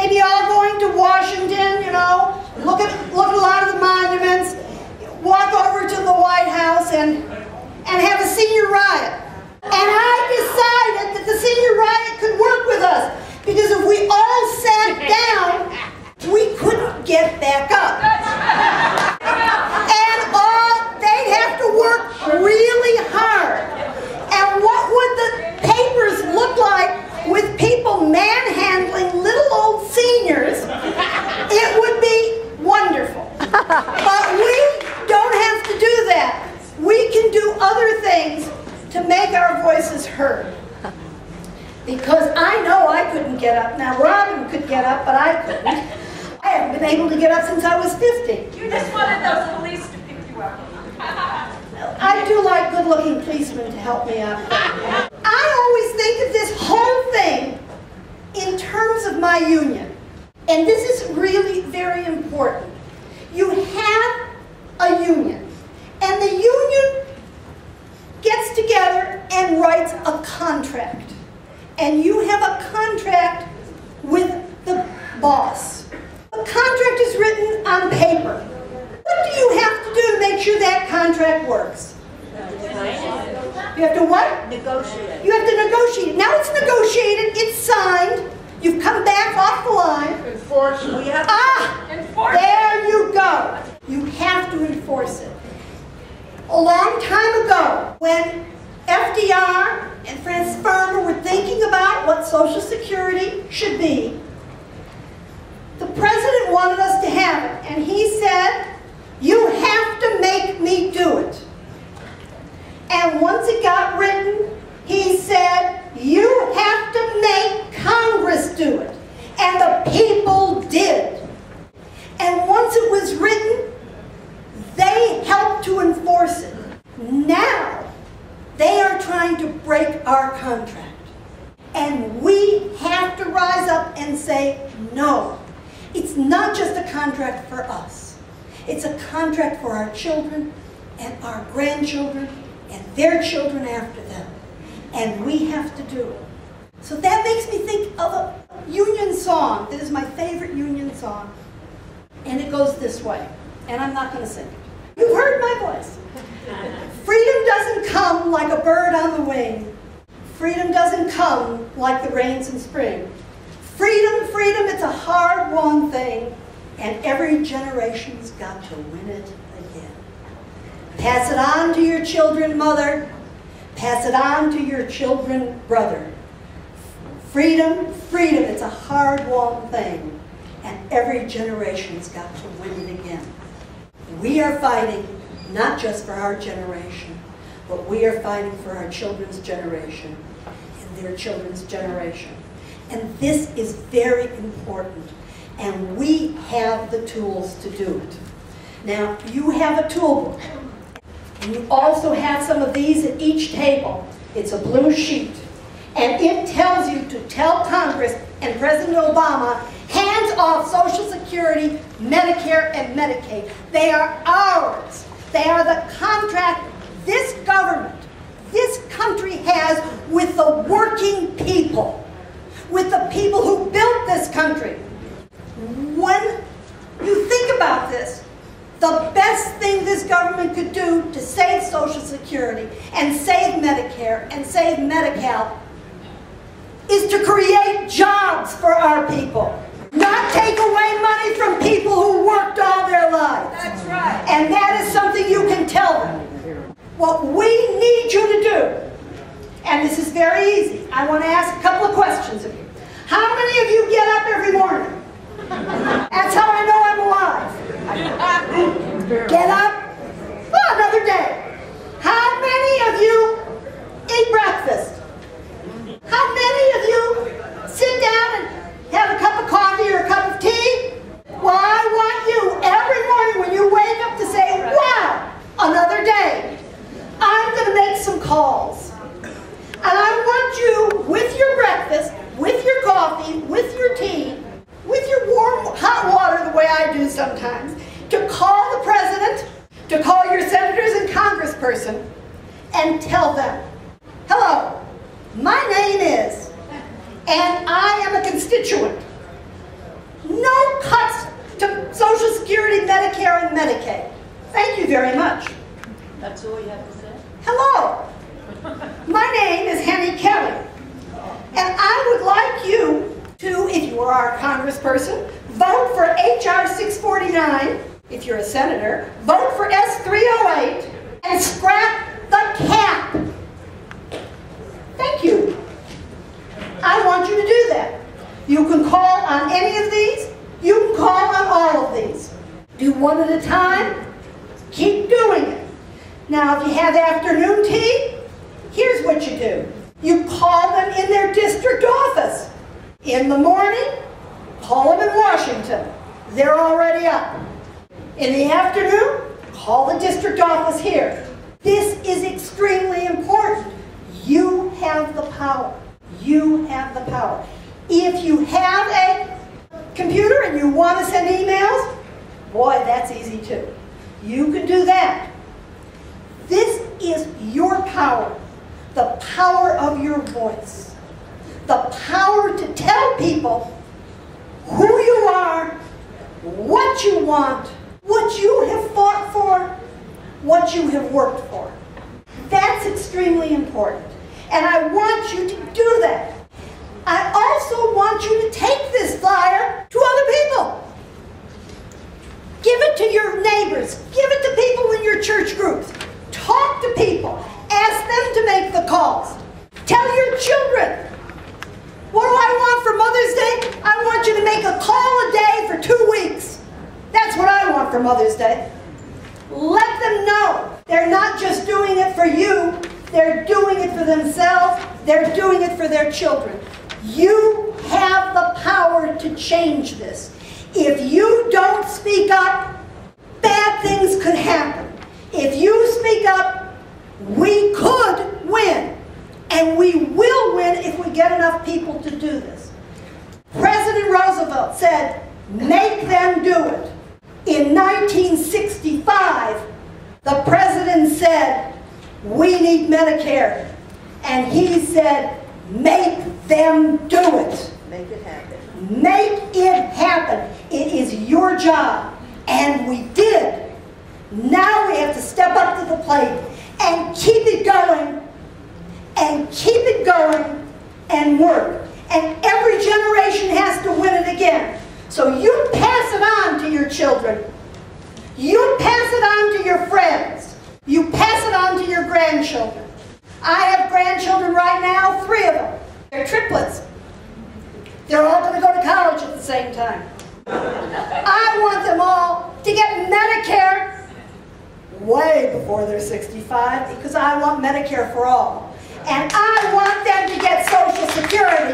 maybe all going to Washington, you know, look at a lot of the monuments, walk over to the White House and have a senior riot. And I decided that the senior riot could work with us, because if we all sat down, we couldn't get back up. And they'd have to work really hard. And what would the papers look like with people manhandling little old seniors? It would be wonderful. But we don't have to do that. We can do other things to make our voices heard. Because I know I couldn't get up. Now Robin could get up, but I couldn't. I haven't been able to get up since I was 50. You just wanted those police to pick you up. I do like good-looking policemen to help me up. I always think of this whole thing in terms of my union. And this is really very important. You have a union. And the union gets together and writes a contract. And you have a contract with the boss. The contract is written on paper. What do you have to do to make sure that contract works? You have to what? Negotiate. You have to negotiate it. Now it's negotiated, it's signed, you've come back off the line. Enforce it. Enforce it. There you go. You have to enforce it. A long time ago, when FDR and Francis Farmer were thinking about what Social Security should be, the president wanted us to have it, and he said, "You have to make me do it." And once it got written, he said, "You have to make Congress do it." And the people did. And once it was written, they helped to enforce it. Now, they are trying to break our contract. And we have to rise up and say, no. It's not just a contract for us. It's a contract for our children and our grandchildren and their children after them. And we have to do it. So that makes me think of a union song that is my favorite union song. And it goes this way. And I'm not going to sing it. You've heard my voice. Freedom doesn't come like a bird on the wing. Freedom doesn't come like the rains in spring. Freedom, freedom, it's a hard-won thing, and every generation's got to win it again. Pass it on to your children, mother. Pass it on to your children, brother. Freedom, freedom, it's a hard-won thing, and every generation's got to win it again. We are fighting not just for our generation, but we are fighting for our children's generation and their children's generation. And this is very important, and we have the tools to do it. Now, you have a tool book, and you also have some of these at each table. It's a blue sheet, and it tells you to tell Congress and President Obama, hands off Social Security, Medicare, and Medicaid. They are ours. They are the contract this government, this country has with the working people, with the people who built this country. When you think about this, the best thing this government could do to save Social Security and save Medicare and save Medi-Cal is to create jobs for our people. Not take away money from people who worked all their lives. That's right. And that is something you can tell them. What we need you to do, and this is very easy. I want to ask a couple of questions of you. How many of you get up every morning? That's how I know I'm alive. Get up. Oh, another day. How many of you eat breakfast? How many of you sit down and have a cup of coffee or a cup of tea? Well, I want you every morning when you wake up to say, wow, another day. I'm going to make some calls. And I want you, with your breakfast, with your coffee, with your tea, with your warm, hot water, the way I do sometimes, to call the president, to call your senators and congressperson, and tell them, hello, my name is, and I am a constituent Security, Medicare, and Medicaid. Thank you very much. That's all you have to say? Hello. My name is Hene Kelly, and I would like you to, if you are our congressperson, vote for H.R. 649. If you're a senator, vote for S308 and scrap the cap. Thank you. I want you to do that. You can call on any of these. You can call on all of these. Do one at a time. Keep doing it. Now, if you have afternoon tea, here's what you do. You call them in their district office. In the morning, call them in Washington. They're already up. In the afternoon, call the district office here. This is extremely important. You have the power. You have the power. If you have a computer and you want to send emails, boy, that's easy too. You can do that. This is your power. The power of your voice. The power to tell people who you are, what you want, what you have fought for, what you have worked for. That's extremely important. And I want you to do that. I also want you to take this flyer to other people. Give it to your neighbors. Give it to people in your church groups. Talk to people. Ask them to make the calls. Tell your children. What do I want for Mother's Day? I want you to make a call a day for 2 weeks. That's what I want for Mother's Day. Let them know they're not just doing it for you. They're doing it for themselves. They're doing it for their children. You have the power to change this. If you don't speak up, bad things could happen. If you speak up, we could win. And we will win if we get enough people to do this. President Roosevelt said, make them do it. In 1965, the president said, we need Medicare. And he said, make them do it. Make it happen. Make it happen. It is your job. And we did. Now we have to step up to the plate and keep it going. And keep it going and work. And every generation has to win it again. So you pass it on to your children. You pass it on to your friends. You pass it on to your grandchildren. I have grandchildren right now, 3 of them. They're triplets. They're all going to go to college at the same time. I want them all to get Medicare way before they're 65 because I want Medicare for all. And I want them to get Social Security,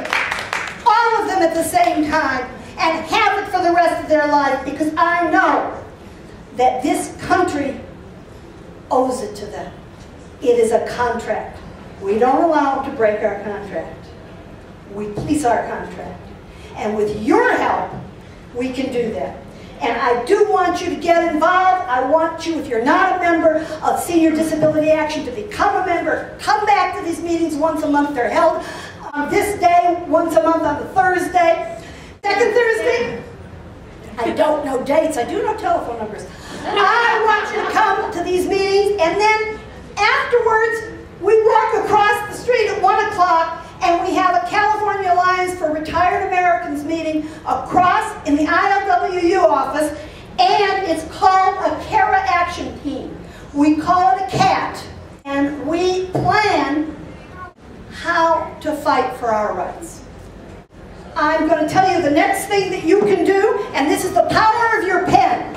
all of them at the same time, and have it for the rest of their life because I know that this country owes it to them. It is a contract. We don't allow them to break our contract. We police our contract. And with your help, we can do that. And I do want you to get involved. I want you, if you're not a member of Senior Disability Action, to become a member. Come back to these meetings once a month. They're held on this day, once a month on the Thursday. Second Thursday? I don't know dates. I do know telephone numbers. I want you to come to these meetings, and then afterwards, we walk across the street at 1 o'clock, and we have a California Alliance for Retired Americans meeting across in the ILWU office, and it's called a CARA Action Team. We call it a CAT, and we plan how to fight for our rights. I'm going to tell you the next thing that you can do, and this is the power of your pen.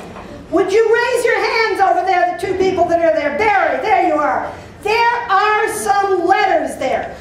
Would you raise your hands over there, the 2 people that are there? Barry, there you are. There are some letters there.